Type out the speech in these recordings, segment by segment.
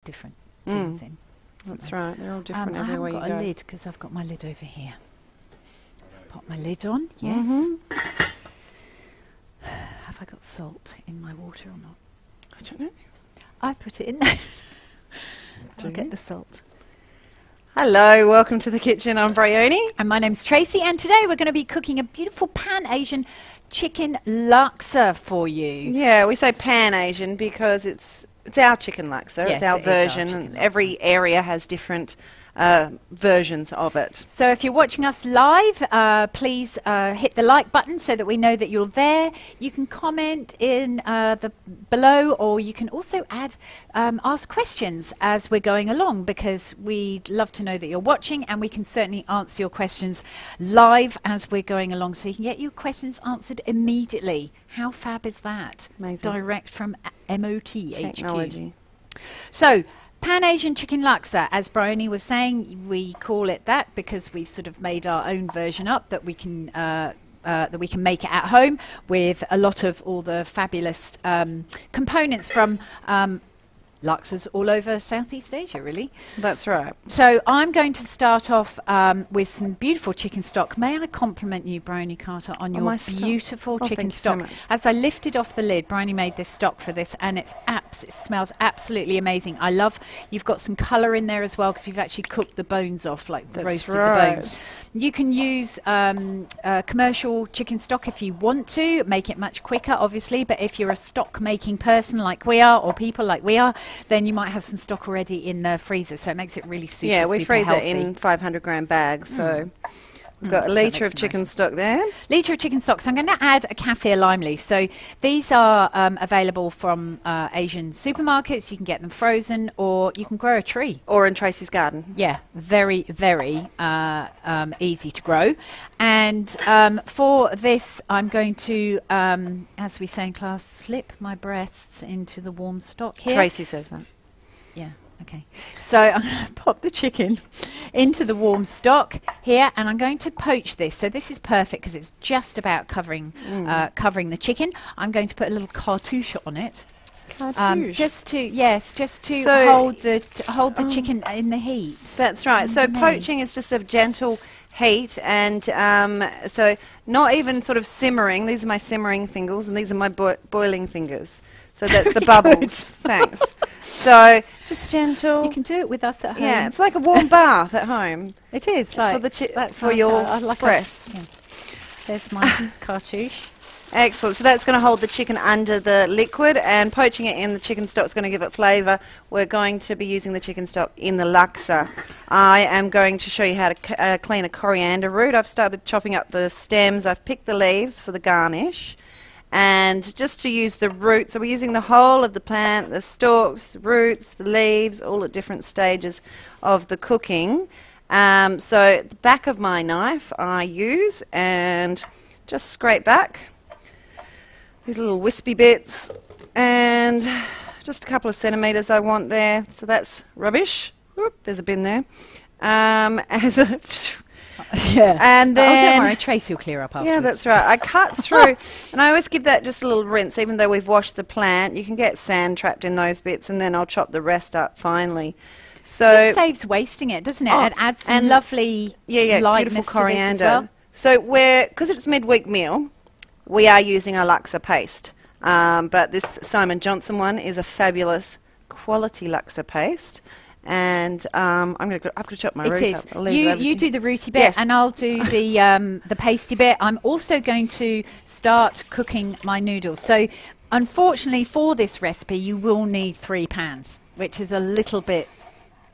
different things in. That's right. They're all different everywhere you go. I haven't got a lid because I've got my lid over here. Pop my lid on. Yes. Have I got salt in my water or not? I don't know. I put it in there. I'll get the salt. Hello, welcome to the kitchen. I'm Bryony. And my name's Tracy, and today we're going to be cooking a beautiful Pan-Asian chicken laksa for you. Yeah, we say Pan-Asian because it's our chicken laksa. Yes, it's our it is our version, chicken and laksa. every area has different versions of it. So if you're watching us live, please hit the like button so that we know that you're there. You can comment in the below, or you can also ask questions as we're going along, because we'd love to know that you're watching, and we can certainly answer your questions live as we're going along, so you can get your questions answered immediately. How fab is that? Amazing. Direct from MOT Technology. HQ. So Pan-Asian chicken laksa, as Bryony was saying, we call it that because we've sort of made our own version up that we can make it at home with a lot of all the fabulous components from laksas all over Southeast Asia, really. That's right. So I'm going to start off with some beautiful chicken stock. May I compliment you, Bryony Carter, on your beautiful chicken stock? Thank you so much. As I lifted off the lid, Bryony made this stock for this, and it smells absolutely amazing. I love, you've got some colour in there as well, because you've actually cooked the bones off, like roasted the bones. You can use commercial chicken stock if you want to, make it much quicker, obviously, but if you're a stock making person like we are, or people like we are, then you might have some stock already in the freezer, so it makes it really super, Yeah, we super freeze healthy. it in 500-gram bags, so we've got a litre of chicken stock there. Litre of chicken stock. So I'm going to add a kaffir lime leaf. So these are available from Asian supermarkets. You can get them frozen, or you can grow a tree. Or in Tracy's garden. Yeah, very, very easy to grow. And for this, I'm going to, as we say in class, slip my breasts into the warm stock here. Tracy says that. Yeah, okay. So I'm going to pop the chicken into the warm stock here, and I'm going to poach this. So this is perfect because it's just about covering the chicken. I'm going to put a little cartouche on it. Just to hold the chicken in the heat. That's right. So poaching is just a gentle heat, and so not even sort of simmering. These are my simmering fingers, and these are my boiling fingers. So that's the bubbles. Thanks. So just gentle. You can do it with us at home. Yeah, it's like a warm bath at home. It is like for your breasts. There's my cartouche. Excellent. So that's going to hold the chicken under the liquid, and poaching it in the chicken stock is going to give it flavour. We're going to be using the chicken stock in the laksa. I am going to show you how to clean a coriander root. I've started chopping up the stems. I've picked the leaves for the garnish. And just to use the roots, so we're using the whole of the plant, the stalks, the roots, the leaves, all at different stages of the cooking. So the back of my knife I use, and just scrape back these little wispy bits, and just a couple of centimetres I want there. So that's rubbish. Whoop, there's a bin there. Yeah. And then, don't worry, Tracy will clear up afterwards. Yeah, that's right. I cut through, and I always give that just a little rinse, even though we've washed the plant. You can get sand trapped in those bits, and then I'll chop the rest up finally. So it just saves wasting it, doesn't it? It adds some lovely lightness beautiful coriander. to this as well. So because it's midweek meal, we are using our laksa paste. But this Simon Johnson one is a fabulous quality laksa paste. And I've got to chop my root up. You do the rooty bit, and I'll do the pasty bit. I'm also going to start cooking my noodles. So unfortunately for this recipe, you will need 3 pans, which is a little bit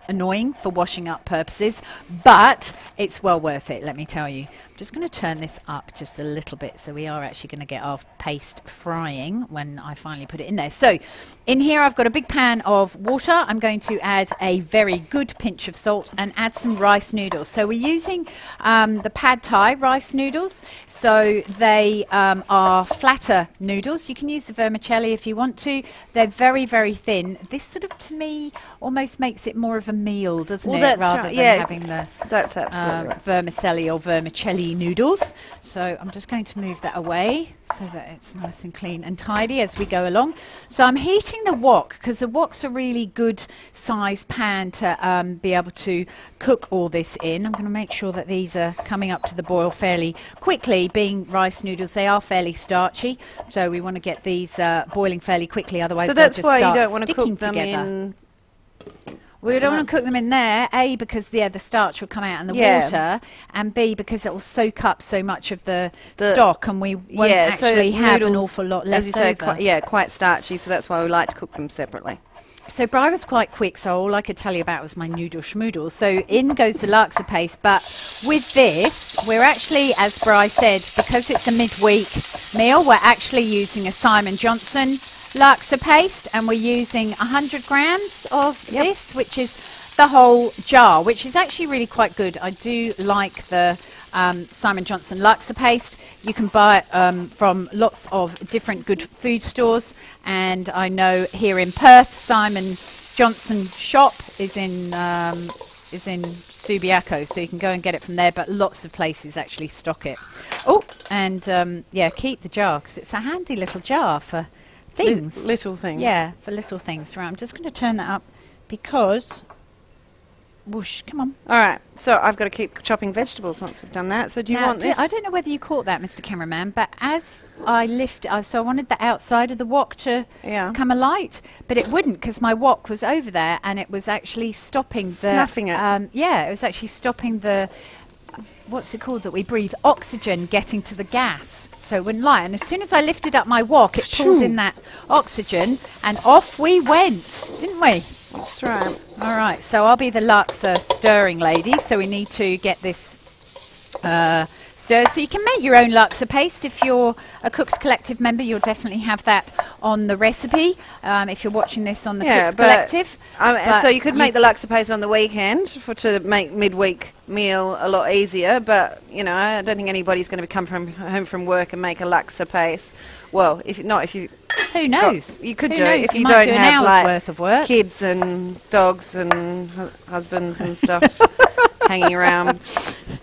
annoying for washing up purposes, but it's well worth it, let me tell you. I'm just going to turn this up just a little bit, so we are actually going to get our paste frying when I finally put it in there. So in here I've got a big pan of water. I'm going to add a very good pinch of salt and add some rice noodles. So we're using the pad thai rice noodles, so they are flatter noodles. You can use the vermicelli if you want to. They're very, very thin. This sort of, to me, almost makes it more of a a meal, doesn't it? Rather than having the that's absolutely right. vermicelli or vermicelli noodles. So I'm just going to move that away so that it's nice and clean and tidy as we go along. So I'm heating the wok because the wok's a really good size pan to be able to cook all this in. I'm going to make sure that these are coming up to the boil fairly quickly. Being rice noodles, they are fairly starchy, so we want to get these boiling fairly quickly, otherwise so they'll that's just why start you don't want to cook them together. in. We don't want to cook them in there, A, because the starch will come out in the water, and B, because it will soak up so much of the stock, and we won't actually have an awful lot left as you say, over. quite starchy, so that's why we like to cook them separately. So Bri was quite quick, so all I could tell you about was my noodle schmoodle. So in goes the Laksa paste, but with this, we're actually, as Bri said, because it's a midweek meal, we're actually using a Simon Johnson Laksa paste, and we're using 100 grams of this, which is the whole jar, which is actually really quite good. I do like the Simon Johnson Laksa paste. You can buy it from lots of different good food stores, and I know here in Perth, Simon Johnson shop is in Subiaco, so you can go and get it from there, but lots of places actually stock it. Oh, and yeah, keep the jar because it's a handy little jar for things. Little things. Yeah, for little things. Right, I'm just going to turn that up because... Whoosh, come on. All right, so I've got to keep chopping vegetables once we've done that. So do you want this? I don't know whether you caught that, Mr. Cameraman, but as I lift, so I wanted the outside of the wok to come alight, but it wouldn't because my wok was over there and it was actually stopping the... Snuffing it. Yeah, it was actually stopping the, what's it called that we breathe, oxygen getting to the gas. So it wouldn't light. And as soon as I lifted up my wok, it pulled in that oxygen and off we went, didn't we? That's right. All right, so I'll be the Laksa stirring lady. So we need to get this stirred. So you can make your own Laksa paste. If you're a Cooks Collective member, you'll definitely have that on the recipe. If you're watching this on the Cooks Collective. So you could make the Laksa paste on the weekend to make midweek meal a lot easier. But, you know, I don't think anybody's going to come home from work and make a Laksa paste. Well, if you... Who knows? You could do it if you don't have an hour's like worth of work. Kids and dogs and husbands and stuff hanging around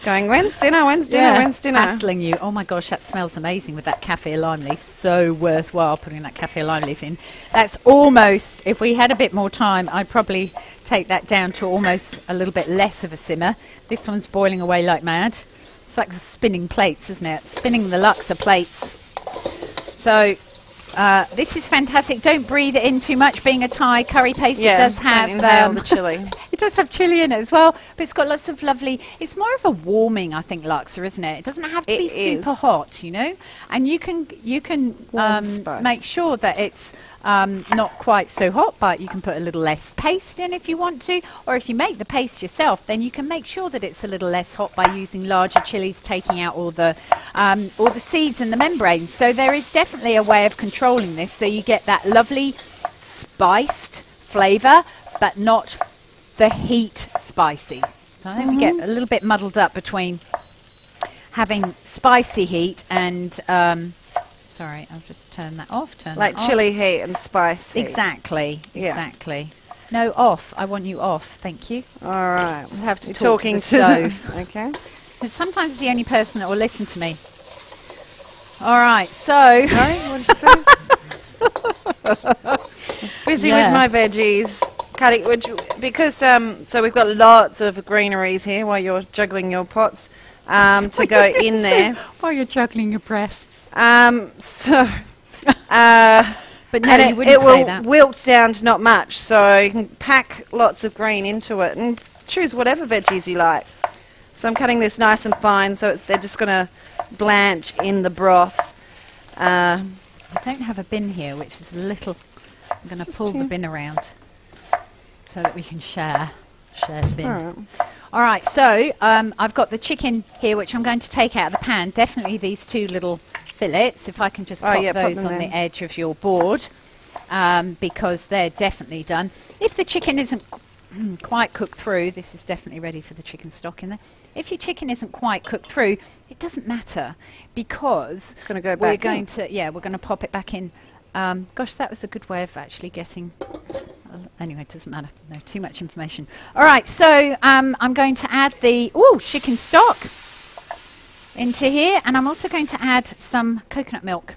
going, when's dinner, when's dinner, when's dinner? Hassling you. Oh my gosh, that smells amazing with that kaffir lime leaf. So worthwhile putting that kaffir lime leaf in. That's almost, if we had a bit more time, I'd probably take that down to almost a little bit less of a simmer. This one's boiling away like mad. It's like the spinning plates, isn't it? Spinning the Laksa plates. So... this is fantastic. Don't breathe it in too much. Being a Thai curry paste, it does have the chili. It does have chili in it as well, but it's got lots of lovely. It's more of a warming, I think, Laksa, isn't it? It doesn't have to be super hot, you know. And you can make sure that it's not quite so hot, but you can put a little less paste in if you want to, or if you make the paste yourself, then you can make sure that it's a little less hot by using larger chilies, taking out all the seeds and the membranes. So there is definitely a way of controlling this, so you get that lovely spiced flavour, but not the heat spicy. So I think we get a little bit muddled up between having spicy heat and sorry, I'll just turn that off. Like chili heat and spice heat. Exactly, exactly. No, off. I want you off. Thank you. All right. Just have to talk to the stove. Okay. But sometimes it's the only person that will listen to me. All right, so... Sorry, what did you say? I was busy with my veggies. Cutting, because so we've got lots of greeneries here while you're juggling your pots to go in there. While you're juggling your breasts. But no, you wouldn't it will say that. wilt down to not much, so you can pack lots of green into it and choose whatever veggies you like. So I'm cutting this nice and fine, so they're just going to blanch in the broth. I don't have a bin here, which is a little... I'm going to pull the bin around so that we can share the bin. All right, so I've got the chicken here, which I'm going to take out of the pan. Definitely these two little fillets, if I can just pop those on the edge of your board, because they're definitely done. If the chicken isn't quite cooked through, this is definitely ready for the chicken stock in there. If your chicken isn't quite cooked through, it doesn't matter, because it's going to go back we're going to pop it back in. Gosh, that was a good way of actually getting Anyway, it doesn't matter. No, too much information. All right, so I'm going to add the chicken stock into here, and I'm also going to add some coconut milk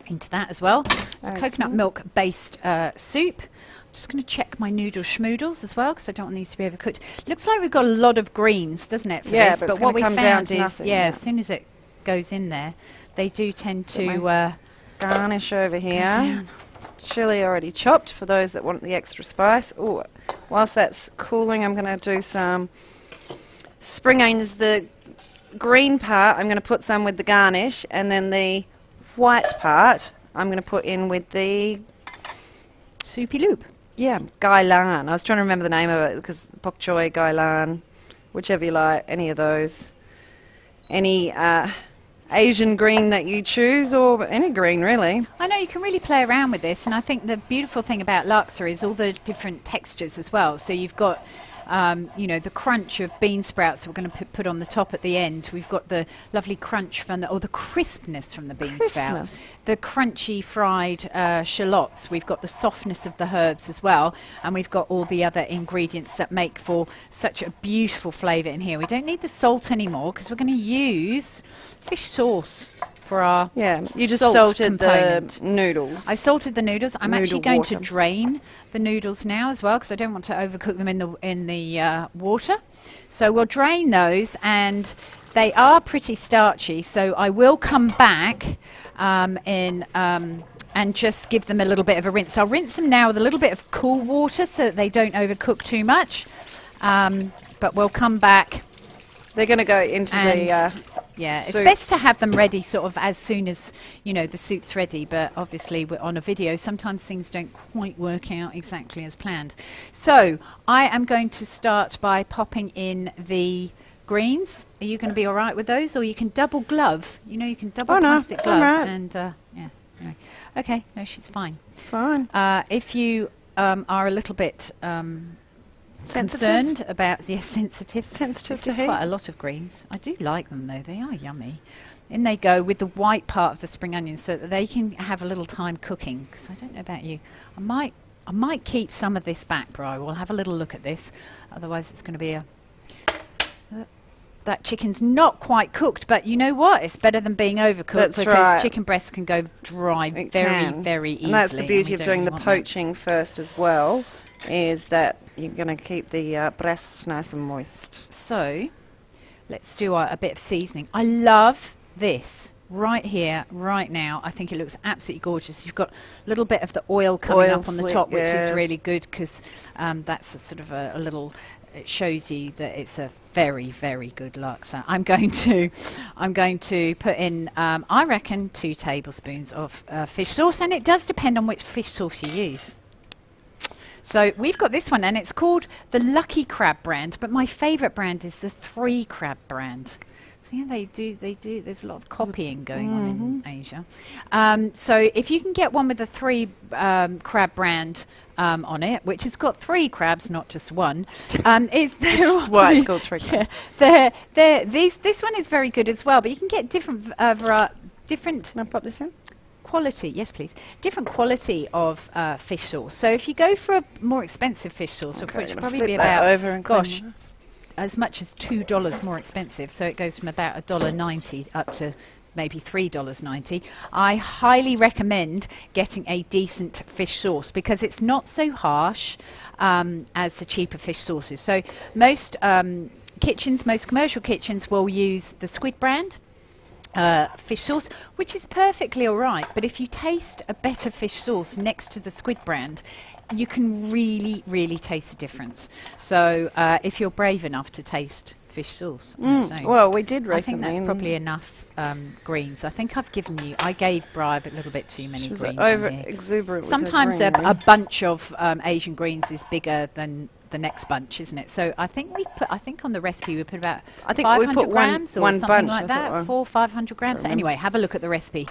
into that as well. So coconut milk-based soup. I'm just going to check my noodle schmoodles as well, because I don't want these to be overcooked. Looks like we've got a lot of greens, doesn't it, for this? But what we found is, nothing, as soon as it goes in there, they do tend to garnish over here. Chili already chopped for those that want the extra spice. Oh, whilst that's cooling, I'm going to do some spring onions. The green part, I'm going to put some with the garnish, and then the white part, I'm going to put in with the soupy loop. Yeah, gai lan. I was trying to remember the name of it because bok choy, gai lan, whichever you like, any of those. Any Asian green that you choose, or any green really. I know you can really play around with this, and I think the beautiful thing about laksa is all the different textures as well. So you've got the crunch of bean sprouts we're going to put on the top at the end. We've got the lovely crunch from the crispness from the bean sprouts. The crunchy fried shallots. We've got the softness of the herbs as well, and we've got all the other ingredients that make for such a beautiful flavour in here. We don't need the salt anymore because we're going to use fish sauce for our you just salted component. The noodles. I salted the noodles. I'm actually going to drain the noodles now as well because I don't want to overcook them in the water. So we'll drain those, and they are pretty starchy. So I will come back and just give them a little bit of a rinse. I'll rinse them now with a little bit of cool water so that they don't overcook too much. But we'll come back. They're going to go into the it's soup. best to have them ready sort of as soon as, the soup's ready, but obviously we're on a video. Sometimes things don't quite work out exactly as planned. So I am going to start by popping in the greens. Are you going to be all right with those? Or you can double glove. You can double plastic glove. Right. And, anyway. Okay, no, she's fine. Fine. If you are a little bit... concerned about sensitive to heat. Quite a lot of greens. I do like them though, they are yummy. In they go with the white part of the spring onions so that they can have a little time cooking, because I don't know about you, I might keep some of this back, Bri. We'll have a little look at this, otherwise it's going to be that chicken's not quite cooked, but you know what, it's better than being overcooked. Because chicken breasts can go dry very easily. And that's the beauty of doing the poaching first as well, is that you're going to keep the breasts nice and moist. So let's do a bit of seasoning. I love this right here, right now. I think it looks absolutely gorgeous. You've got a little bit of the oil coming up on the top, which is really good because that's a sort of a little... It shows you that it's a very, very good laksa. I'm going to put in, I reckon, 2 tablespoons of fish sauce, and it does depend on which fish sauce you use. So we've got this one, and it's called the Lucky Crab brand, but my favourite brand is the 3 Crab brand. So yeah, they do. There's a lot of copying going on in Asia. So if you can get one with the 3 Crab brand on it, which has got 3 crabs, not just one, this is why it's called 3 crabs. This one is very good as well, but you can get different different. Can I pop this in? Quality, yes please. Different quality of fish sauce. So if you go for a more expensive fish sauce, which would probably be about, as much as $2 more expensive, so it goes from about $1.90 up to maybe $3.90. I highly recommend getting a decent fish sauce because it's not so harsh as the cheaper fish sauces. So most commercial kitchens will use the Squid brand fish sauce, which is perfectly all right, but if you taste a better fish sauce next to the Squid brand, you can really, really taste the difference. So if you're brave enough to taste fish sauce on its own. Well, we did recently. I think that's probably enough greens. I think I gave Bri a little bit too many greens. Over exuberant. Sometimes a bunch of Asian greens is bigger than the next bunch, isn't it? So I think on the recipe we put about 500 grams or something like that, 400-500 grams. Anyway, have a look at the recipe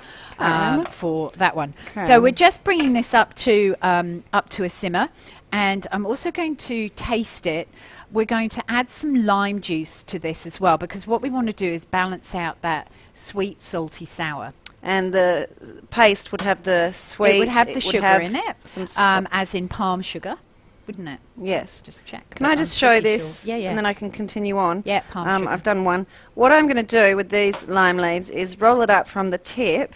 for that one. So we're just bringing this up to a simmer, and I'm also going to taste it. We're going to add some lime juice to this as well, because what we want to do is balance out that sweet, salty, sour. and the paste would have the sweet. It would have the sugar in it, some as in palm sugar, wouldn't it? Yes. Just check. Can I just show this? Sure. Yeah, yeah. And then I can continue on. Yeah, palm sugar. I've done one. What I'm going to do with these lime leaves is roll it up from the tip,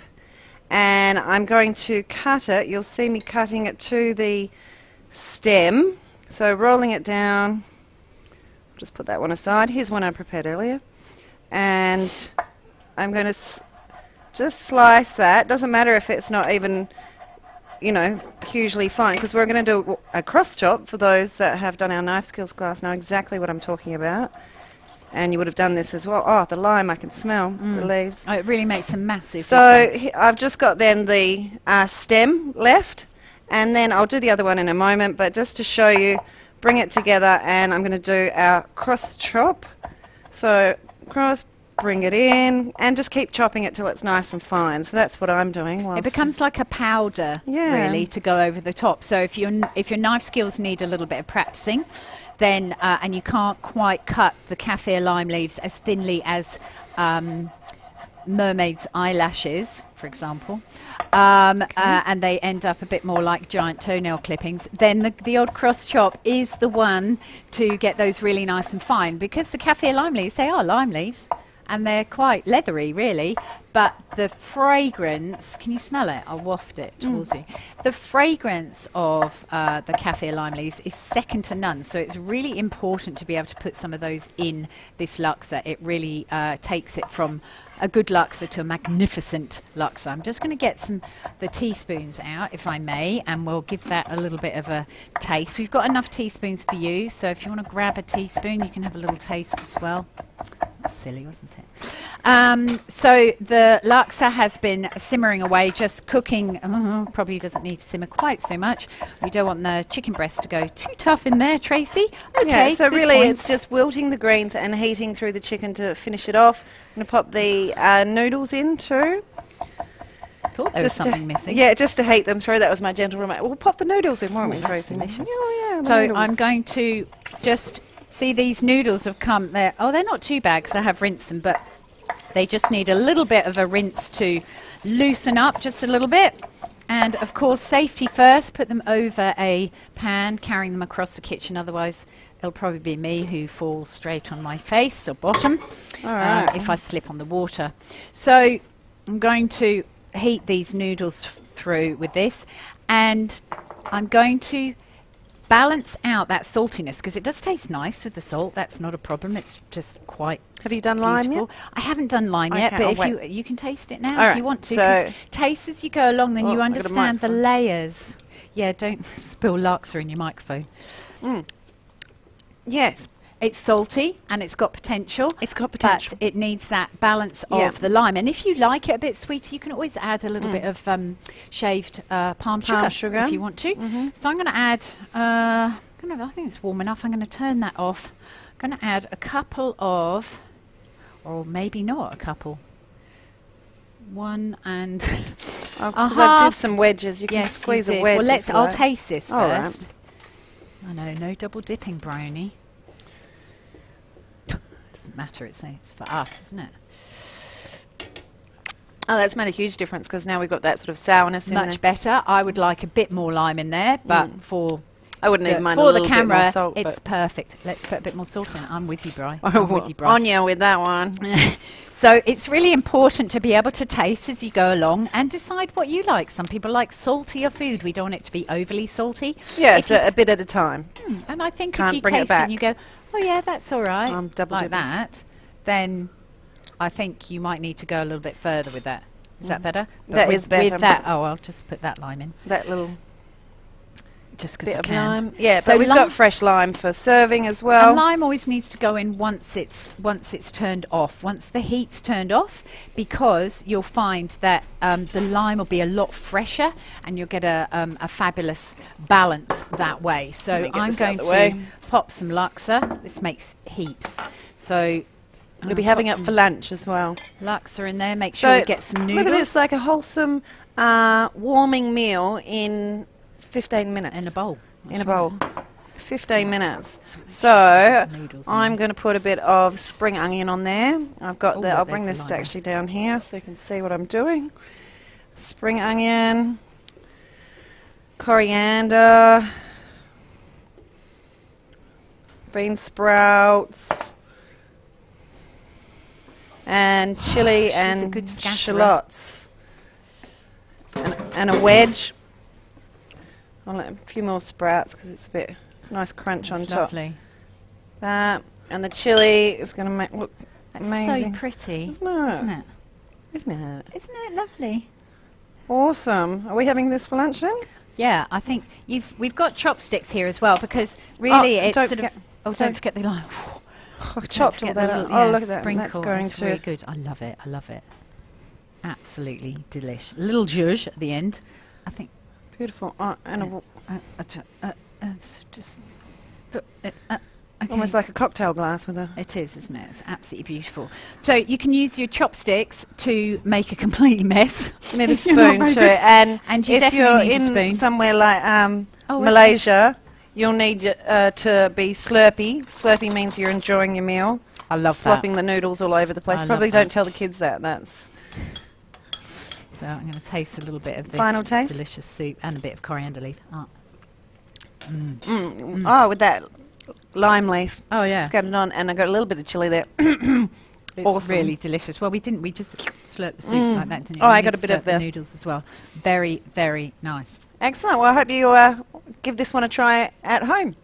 and I'm going to cut it. You'll see me cutting it to the stem. So rolling it down. Just put that one aside. Here's one I prepared earlier. And I'm going to just slice that. Doesn't matter if it's not even, you know, hugely fine, because we're going to do a cross chop. For those that have done our knife skills class know exactly what I'm talking about. And you would have done this as well. Oh, the lime, I can smell the leaves. Oh, it really makes a massive difference. I've just got then the stem left, and then I'll do the other one in a moment, but just to show you, bring it together, and I'm going to do our cross chop. So cross, bring it in, and just keep chopping it till it's nice and fine. So that's what I'm doing. It becomes like a powder, really, to go over the top. So if your knife skills need a little bit of practicing, then and you can't quite cut the kaffir lime leaves as thinly as mermaid's eyelashes, for example, and they end up a bit more like giant toenail clippings, then the odd cross chop is the one to get those really nice and fine, because the kaffir lime leaves, they are lime leaves, and they're quite leathery, really, but the fragrance, can you smell it? I'll waft it towards you. The fragrance of the kaffir lime leaves is second to none, so it's really important to be able to put some of those in this laksa. It really takes it from a good laksa to a magnificent laksa. I'm just going to get the teaspoons out, if I may, and we'll give that a little bit of a taste. We've got enough teaspoons for you, so if you want to grab a teaspoon, you can have a little taste as well. That's silly, wasn't it? So the laksa has been simmering away, just cooking. Probably doesn't need to simmer quite so much. We don't want the chicken breast to go too tough in there, Tracy. Okay, yeah, so really it's just wilting the greens and heating through the chicken to finish it off. I'm going to pop the noodles in too. Thought there was something missing. Yeah, just to heat them through. That was my gentle remark. We'll pop the noodles in, won't we, Tracy? Delicious. Oh, yeah, so noodles. I'm going to just see these noodles have come there. Oh, they're not too bad because I have rinsed them, but they just need a little bit of a rinse to loosen up just a little bit. And of course, safety first, put them over a pan, carrying them across the kitchen. Otherwise, it'll probably be me who falls straight on my face or bottom if I slip on the water. So I'm going to heat these noodles through with this, and I'm going to balance out that saltiness, because it does taste nice with the salt. That's not a problem. It's just quite Have you done beautiful. Lime yet? I haven't done lime yet, but if you can taste it now if you want to. So taste as you go along, then you understand the layers. Yeah, don't spill laksa in your microphone. Yes. It's salty and it's got potential. It's got potential. But it needs that balance of the lime. And if you like it a bit sweeter, you can always add a little bit of shaved palm sugar if you want to. So I'm going to add, I think it's warm enough. I'm going to turn that off. I'm going to add a couple of, or maybe not a couple. One and a half. I did some wedges. You can squeeze a wedge. Well, I'll taste this first. I know, no double dipping, Brownie. Doesn't matter, it's for us, isn't it? Oh, that's made a huge difference, because now we've got that sort of sourness in there. Much better. I would like a bit more lime in there, but I wouldn't even mind for a little the camera, bit more salt, it's perfect. Let's put a bit more salt in. I'm with you, Bri. On you with that one. So it's really important to be able to taste as you go along and decide what you like. Some people like saltier food. We don't want it to be overly salty. Yeah, so a bit at a time. And I think if you taste it and you go, oh yeah, that's all right, like that, then I think you might need to go a little bit further with that. Is that better? That is better. With that, I'll just put that lime in. That little just because I bit of can. lime. Yeah, so we've got fresh lime for serving as well. And lime always needs to go in once it's turned off, once the heat's turned off, because you'll find that the lime will be a lot fresher, and you'll get a fabulous balance that way. So I'm going to pop some laksa. This makes heaps. So we'll be having it for lunch as well. Laksa in there. Make sure you get some noodles. Look at this, like a wholesome warming meal in 15 minutes. In a bowl. In a bowl. 15 minutes. So Noodles I'm going to put a bit of spring onion on there. I've got the. I'll bring there's this the liner. actually down here so you can see what I'm doing. Spring onion, coriander, bean sprouts, and chili and a good scatterer. shallots, and a wedge. I'll let a few more sprouts because it's a bit nice crunch on top. Lovely. That and the chili is going to make look That's amazing. so pretty, Isn't it? isn't it? Isn't it? Isn't it lovely? Awesome. Are we having this for lunch then? Yeah, I think we've got chopsticks here as well because really it's don't sort forget- of. Oh, don't- don't forget the lime. Oh, chopped all that up. Oh, look at that. Sprinkle. That's going It's to. really good. I love it. I love it. Absolutely delish. A little zhuzh at the end. I think Beautiful. Oh, and it's just. Okay. almost like a cocktail glass with a. It is, isn't it? It's absolutely beautiful. So you can use your chopsticks to make a complete mess. You need a spoon too. And you if definitely you're need a in spoon. somewhere like Oh, Malaysia, you'll need to be slurpy. Slurpy means you're enjoying your meal. I love Slopping that. the noodles all over the place. I love Probably that. don't tell the kids that. That's So I'm going to taste a little bit of this Final taste? delicious soup and a bit of coriander leaf. Oh, oh, with that lime leaf oh yeah. scattered on, and I got a little bit of chili there. It's Awesome. really delicious. Well, we just slurped the soup like that, didn't Oh, we? I You got a bit of slurped the the- noodles as well. Very, very nice. Excellent. Well, I hope you give this one a try at home.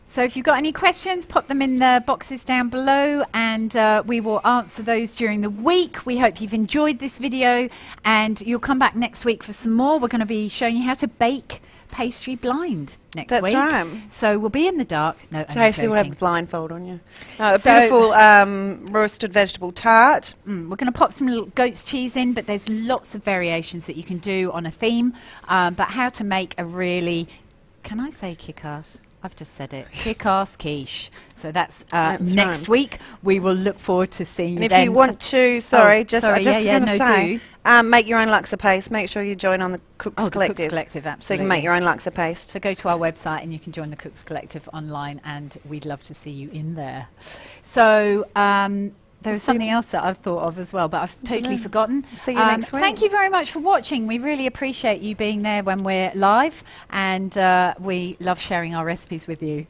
So if you've got any questions, pop them in the boxes down below and we will answer those during the week. We hope you've enjoyed this video and you'll come back next week for some more. We're going to be showing you how to bake pastry blind next That's week. right. So we'll be in the dark. No, only Tasty. We'll have a joking. blindfold on you. A So- beautiful roasted vegetable tart. We're going to pop some little goat's cheese in, but there's lots of variations that you can do on a theme. But how to make a really, can I say kick-ass? I've just said it. Kick-ass quiche. So that's next right. week. We will look forward to seeing And you if then. you want to, sorry, just yeah, going to no, say, make your own Laksa paste. Make sure you join on the Cooks the Collective. Cooks Collective, absolutely. So you can make your own Laksa paste. So go to our website and you can join the Cooks Collective online and we'd love to see you in there. So there was something else that I've thought of as well, but I've totally forgotten. See you next week. Thank you very much for watching. We really appreciate you being there when we're live and we love sharing our recipes with you.